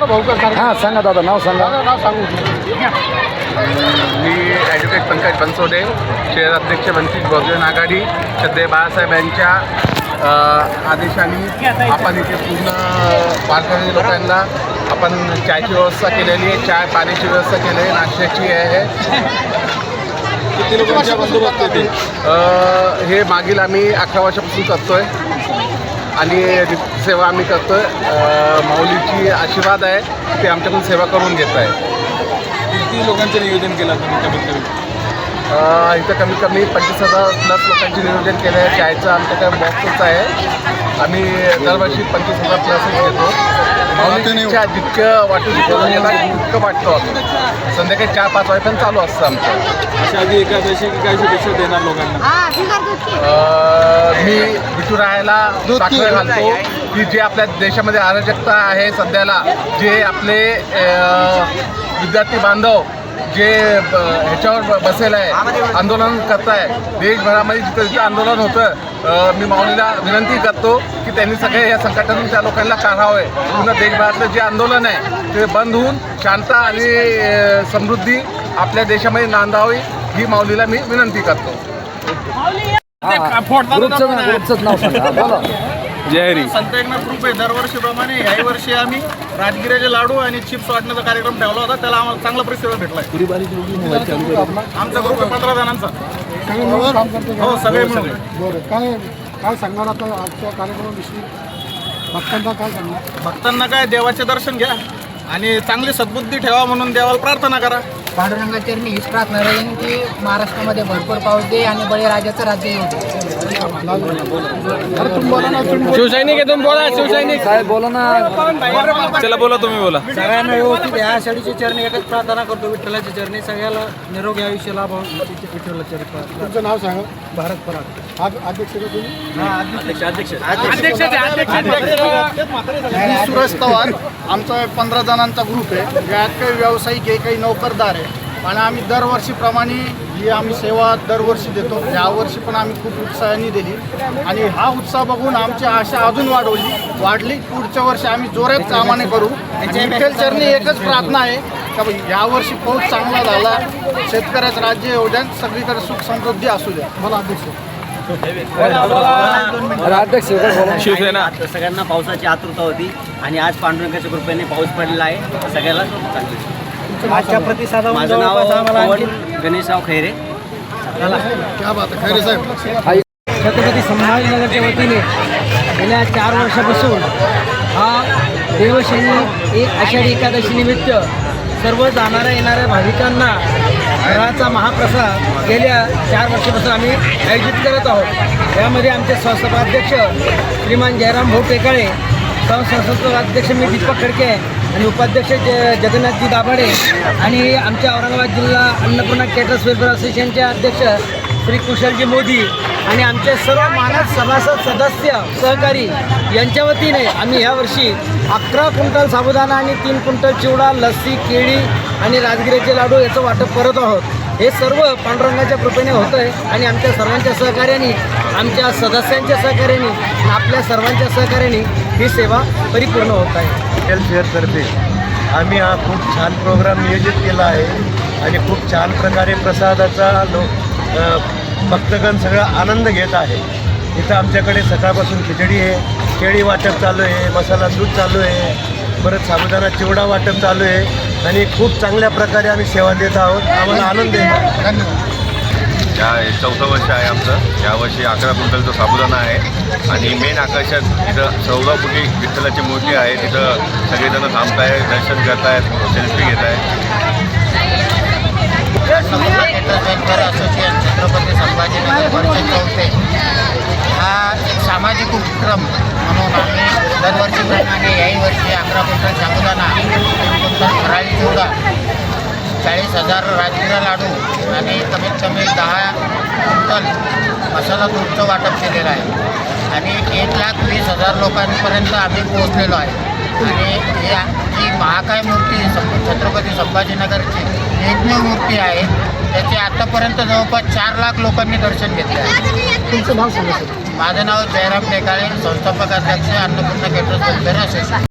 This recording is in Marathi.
जरा भाऊ का हां सांगा दादा, नाव सांगा. नाव सांगू. मी ॲडव्होकेट पंकज बनसोडे, शहर अध्यक्ष वंचित बहुजन आघाडी. सध्या बाळासाहेब यांच्या आदेशाने आपण इथे पूर्ण वारकरी लोकांना आपण चायची व्यवस्था केलेली आहे. चाय पाण्याची व्यवस्था केली आहे, नाश्त्याची आहे. किती लोकांच्या बंदोबस्त येते? हे मागील आम्ही 11 वर्षापासून करतो आहे आणि सेवा आम्ही करतो आहे. माऊलीची आशीर्वाद आहे, ते आमच्याकडून सेवा करून घेत आहे. किती लोकांचं नियोजन केलं तुम्ही कमीत कमी? इथं कमीत कमी 25,000+ लोकांचे नियोजन केलं आहे. चायचं आमच्याकडे बॉक्सच आहे. आम्ही दरवर्षी 25,000+ घेतो. माऊलीच्या जितकं वाटू शकतो तितकं वाटतो आम्ही. संध्याकाळी 4-5 वाजेपर्यंत चालू असतं आमचं. अशा आधी एकादशी की काय शुभेच्छा देणार लोकांना? मी विठुरायाला साखर घालतो की जे आपल्या देशामध्ये अराजकता आहे सध्याला, जे आपले विद्यार्थी बांधव जे ह्याच्यावर बसेल आहे, आंदोलन करताय देशभरामध्ये, जिथं जिथं आंदोलन होतं, मी माऊलीला विनंती करतो की त्यांनी सगळे या संकटातून त्या लोकांना काढावे. पुन्हा देशभरातलं जे आंदोलन आहे ते बंद होऊन शांत आणि समृद्धी आपल्या देशामध्ये नांदावी, ही माऊलीला मी विनंती करतो. ग्रुपचं नाव सांगा. बोला. जय हरी. संत एकनाथ ग्रुप आहे. दरवर्षीप्रमाणे याही वर्षी आम्ही राजगिऱ्याचे लाडू आणि चिप्स वाटण्याचा कार्यक्रम ठेवला होता. त्याला आम्हाला चांगला प्रतिसाद भेटला आहे. आमचा ग्रुप आहे 15 जणांचा. हो, सगळे मिळून. काय सांगणार आता आजच्या कार्यक्रमाविषयी? भक्तांना काय सांगणार? भक्तांना काय, देवाचे दर्शन घ्या आणि चांगली सद्बुद्धी ठेवा म्हणून देवाला प्रार्थना करा. पांडुरंगाचरणी हीच प्रार्थना राहील की महाराष्ट्रामध्ये भरपूर पाऊस दे आणि बळीराजाचं राज्य येऊ दे. शिवसैनिक आहे तुम्ही, बोला. शिवसैनिक साहेब बोला ना. चला बोला, तुम्ही बोला. सगळ्यांना व्यवस्थित ह्या शाळेच्या चरणी एकच प्रार्थना करतो, विठ्ठलाच्या चरणी सगळ्याला निरोगी आयुष्य लाभ विठ्ठलाच्या चरणी. तुमचं नाव सांगा. भारत पराग. अध्यक्ष का तुम्ही? मी सुरेश पवार. आमचा 15 जणांचा ग्रुप आहे. यात काही व्यावसायिक आहे, काही नोकरदार आहे. आणि आम्ही दरवर्षीप्रमाणे ही आम्ही सेवा दरवर्षी देतो. यावर्षी पण आम्ही खूप उत्साहाने दिली आणि हा उत्साह बघून आमची आशा अजून वाढली. पुढच्या वर्षी आम्ही जोरात कामाने करू. विठ्ठल चरणी एकच प्रार्थना आहे का यावर्षी पाऊस चांगला झाला, शेतकऱ्याचं राज्य येऊ द्या, सगळीकडे सुख समृद्धी असू द्या. मला अध्यक्ष. अध्यक्ष शिवसेना. सगळ्यांना पावसाची आतुरता होती आणि आज पांडुरंगाच्या कृपेने पाऊस पडलेला आहे. सगळ्याला आजच्या प्रतिसादावर माझं नाव पवन गणेशराव खैरे. क्या बात आहे, खैरे साहेब. छत्रपती संभाजीनगरच्या वतीने गेल्या 4 वर्षापासून हा देवशैनी एक आषाढी एकादशी निमित्त सर्व जाणाऱ्या येणाऱ्या भाविकांना घराचा महाप्रसाद गेल्या 4 वर्षापासून आम्ही आयोजित करत आहोत. यामध्ये आमचे संस्थापनाध्यक्ष श्रीमान जयराम भाऊ टेकाळे, संस्थापनाध्यक्ष मी दीपक खडके आणि उपाध्यक्ष जगन्नाथजी दाभाडे आणि आमच्या औरंगाबाद जिल्हा अन्नपूर्णा केटर्स वेलफेअर असोसिएशनचे अध्यक्ष श्री कुशलजी मोदी आणि आमचे सर्व मानद सभासद सदस्य सहकारी यांच्या वतीने आम्ही यावर्षी 11 क्विंटल साबुदाणा आणि 3 क्विंटल चिवडा, लस्सी, केळी आणि राजगिऱ्याचे लाडू याचं वाटप करत आहोत. हे सर्व पांडुरंगाच्या कृपेने होतं आहे आणि आमच्या सर्वांच्या सहकार्याने, आमच्या सदस्यांच्या सहकार्याने आणि आपल्या सर्वांच्या सहकार्याने ही सेवा परिपूर्ण होत आहे. शेअरतर्फे आम्ही हा खूप छान प्रोग्राम नियोजित केला आहे आणि खूप छान प्रकारे प्रसादाचा भक्तगण सगळा आनंद घेत आहे. इथं आमच्याकडे सकाळपासून खिचडी आहे, केळी वाटप चालू आहे, मसाला दूध चालू आहे, परत साबुदाणा चिवडा वाटप चालू आहे आणि खूप चांगल्या प्रकारे आम्ही सेवा देत आहोत. आम्हाला आनंद आहे. धन्यवाद. या 4थं वर्ष आहे आमचं. यावर्षी 11 क्विंटलचा साबुदाणा आहे आणि मेन आकर्षण इथं 14 फुटी विठ्ठलाची मूर्ती आहे. तिथं सगळेजण थांबत आहे, दर्शन करत आहेत, सेल्फी घेत आहेत. असोसिएशन छत्रपती संभाजीनगर वर्ष 4 हा एक सामाजिक उपक्रम म्हणून आम्ही दरवर्षीप्रमाणे याही वर्षी 11 क्विंटल साबुदाणा, 3 क्विंटल फराळी चिवडा, 40,000 राजगिरा लाडू आणि कमीत कमी 10 क्विंटल मसाला दूधचं वाटप केलेलं आहे आणि 1,20,000 लोकांपर्यंत आम्ही पोहोचलेलो आहे. आणि ही महाकाय मूर्ती छत्रपती संभाजीनगरची एकमेव मूर्ती आहे. त्याचे आत्तापर्यंत जवळपास 4 लाख लोकांनी दर्शन घेतले आहे. तुमचं नाव सांगा सर. माझं नाव जयराम टेकाळे, संस्थापक अध्यक्ष अन्नपूर्णा केटर्स वेलफेअर असोसिएशन.